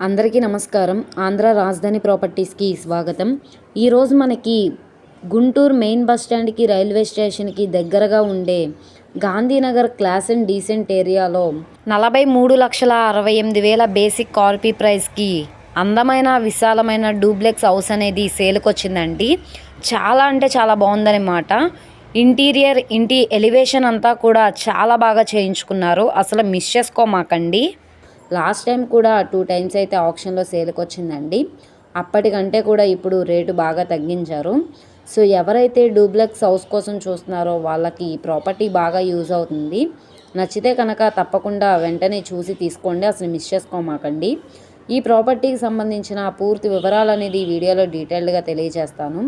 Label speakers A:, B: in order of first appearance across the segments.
A: అందరికీ నమస్కారం. ఆంధ్ర రాజధాని ప్రాపర్టీస్కి స్వాగతం. ఈరోజు మనకి గుంటూరు మెయిన్ బస్ స్టాండ్కి రైల్వే స్టేషన్కి దగ్గరగా ఉండే గాంధీనగర్ క్లాస్ అండ్ డీసెంట్ ఏరియాలో 43,68,000 బేసిక్ కార్పీ ప్రైస్కి అందమైన విశాలమైన డూప్లెక్స్ హౌస్ అనేది సేల్కి వచ్చిందండి. చాలా అంటే చాలా బాగుందన్నమాట. ఇంటీరియర్ ఇంటి ఎలివేషన్ అంతా కూడా చాలా బాగా చేయించుకున్నారు. అసలు మిస్ చేసుకోమాకండి. లాస్ట్ టైం కూడా 2 టైమ్స్ అయితే ఆప్షన్లో సేల్కి వచ్చిందండి. అప్పటికంటే కూడా ఇప్పుడు రేటు బాగా తగ్గించారు. సో ఎవరైతే డూప్లెక్స్ హౌస్ కోసం చూస్తున్నారో వాళ్ళకి ఈ ప్రాపర్టీ బాగా యూజ్ అవుతుంది. నచ్చితే కనుక తప్పకుండా వెంటనే చూసి తీసుకోండి. అసలు మిస్ చేసుకోమాకండి. ఈ ప్రాపర్టీకి సంబంధించిన పూర్తి వివరాలు అనేది ఈ వీడియోలో డీటెయిల్డ్గా తెలియజేస్తాను.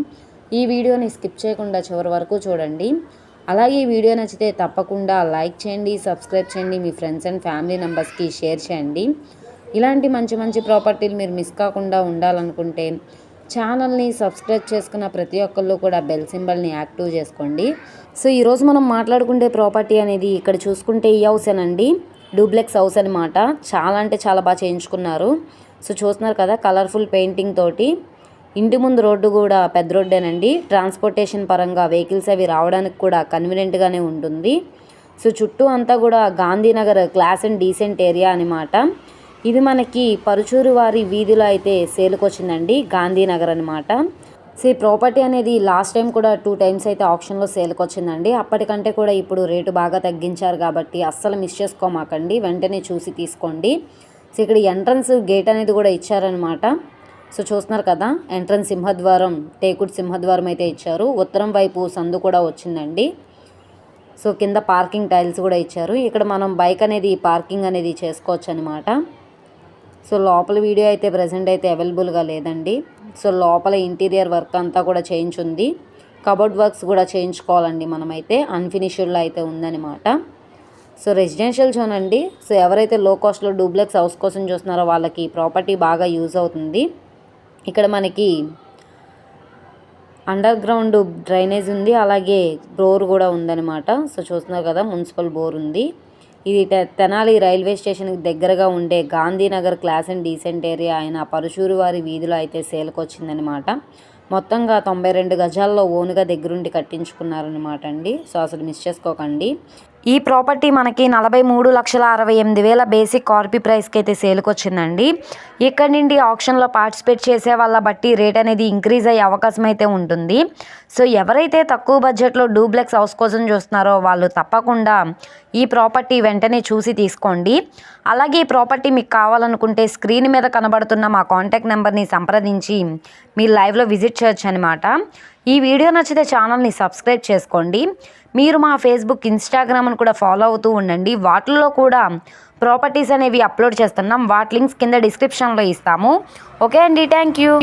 A: ఈ వీడియోని స్కిప్ చేయకుండా చివరి వరకు చూడండి. అలాగే ఈ వీడియో నచ్చితే తప్పకుండా లైక్ చేయండి, సబ్స్క్రైబ్ చేయండి, మీ ఫ్రెండ్స్ అండ్ ఫ్యామిలీ మెంబర్స్కి షేర్ చేయండి. ఇలాంటి మంచి మంచి ప్రాపర్టీలు మీరు మిస్ కాకుండా ఉండాలనుకుంటే ఛానల్ని సబ్స్క్రైబ్ చేసుకున్న ప్రతి ఒక్కళ్ళు కూడా బెల్ సింబల్ని యాక్టివ్ చేసుకోండి. సో ఈరోజు మనం మాట్లాడుకుంటే ప్రాపర్టీ అనేది ఇక్కడ చూసుకుంటే ఈ హౌసేనండి, డూప్లెక్స్ హౌస్ అనమాట. చాలా అంటే చాలా బాగా చేయించుకున్నారు. సో చూస్తున్నారు కదా, కలర్ఫుల్ పెయింటింగ్ తోటి. ఇంటి ముందు రోడ్డు కూడా పెద్ద రోడ్డేనండి. ట్రాన్స్పోర్టేషన్ పరంగా వెహికల్స్ అవి రావడానికి కూడా కన్వీనియంట్గానే ఉంటుంది. సో చుట్టూ అంతా కూడా Gandhinagar class and decent area అనమాట. ఇది మనకి పరుచూరు వారి వీధిలో అయితే సేల్కి వచ్చిందండి, గాంధీనగర్ అనమాట. సో ఈ ప్రాపర్టీ అనేది లాస్ట్ టైం కూడా 2 టైమ్స్ అయితే ఆప్షన్లో సేల్కి వచ్చిందండి. అప్పటికంటే కూడా ఇప్పుడు రేటు బాగా తగ్గించారు కాబట్టి అస్సలు మిస్ చేసుకోమాకండి, వెంటనే చూసి తీసుకోండి. సో ఇక్కడ ఎంట్రన్స్ గేట్ అనేది కూడా ఇచ్చారనమాట. సో చూస్తున్నారు కదా, ఎంట్రన్స్ సింహద్వారం, టేకుడ్ సింహద్వారం అయితే ఇచ్చారు. ఉత్తరం వైపు సందు కూడా వచ్చిందండి. సో కింద పార్కింగ్ టైల్స్ కూడా ఇచ్చారు. ఇక్కడ మనం బైక్ అనేది పార్కింగ్ అనేది చేసుకోవచ్చు అనమాట. సో లోపల వీడియో అయితే ప్రజెంట్ అయితే అవైలబుల్గా లేదండి. సో లోపల ఇంటీరియర్ వర్క్ అంతా కూడా చేయించుంది. కబోర్డ్ వర్క్స్ కూడా చేయించుకోవాలండి మనమైతే. అన్ఫినిష్డ్లో అయితే ఉందన్నమాట. సో రెసిడెన్షియల్ జోన్ అండి. సో ఎవరైతే లో కాస్ట్లో డూప్లెక్స్ హౌస్ కోసం చూస్తున్నారో వాళ్ళకి ప్రాపర్టీ బాగా యూజ్ అవుతుంది. ఇక్కడ మనకి అండర్ గ్రౌండ్ డ్రైనేజ్ ఉంది, అలాగే బోర్ కూడా ఉందన్నమాట. సో చూస్తున్నారు కదా, మున్సిపల్ బోర్ ఉంది. ఇది తెనాలి రైల్వే స్టేషన్కి దగ్గరగా ఉండే Gandhinagar class and decent area అయిన పరుచూరు వారి వీధిలో అయితే సేల్కి వచ్చిందనమాట. మొత్తంగా 92 గజాల్లో ఓన్గా దగ్గరుండి కట్టించుకున్నారనమాట అండి. సో అసలు మిస్ చేసుకోకండి. ఈ ప్రాపర్టీ మనకి 43,68,000 బేసిక్ కార్పీ ప్రైస్కి అయితే సేల్కి వచ్చిందండి. ఇక్కడ నుండి ఆప్షన్లో పార్టిసిపేట్ చేసే వాళ్ళ బట్టి రేట్ అనేది ఇంక్రీజ్ అయ్యే అవకాశం అయితే ఉంటుంది. సో ఎవరైతే తక్కువ బడ్జెట్లో డూప్లెక్స్ హౌస్ కోసం చూస్తున్నారో వాళ్ళు తప్పకుండా ఈ ప్రాపర్టీ వెంటనే చూసి తీసుకోండి. అలాగే ఈ ప్రాపర్టీ మీకు కావాలనుకుంటే స్క్రీన్ మీద కనబడుతున్న మా కాంటాక్ట్ నెంబర్ని సంప్రదించి మీరు లైవ్లో విజిట్ చేయొచ్చు అనమాట. ఈ వీడియో నచ్చితే ఛానల్ని సబ్స్క్రైబ్ చేసుకోండి. మీరు మా ఫేస్బుక్, ఇన్స్టాగ్రామ్ని కూడా ఫాలో అవుతూ ఉండండి. వాటిల్లో కూడా ప్రాపర్టీస్ అనేవి అప్లోడ్ చేస్తున్నాం. వాటి లింక్స్ కింద డిస్క్రిప్షన్లో ఇస్తాము. ఓకే అండి, థ్యాంక్ యూ.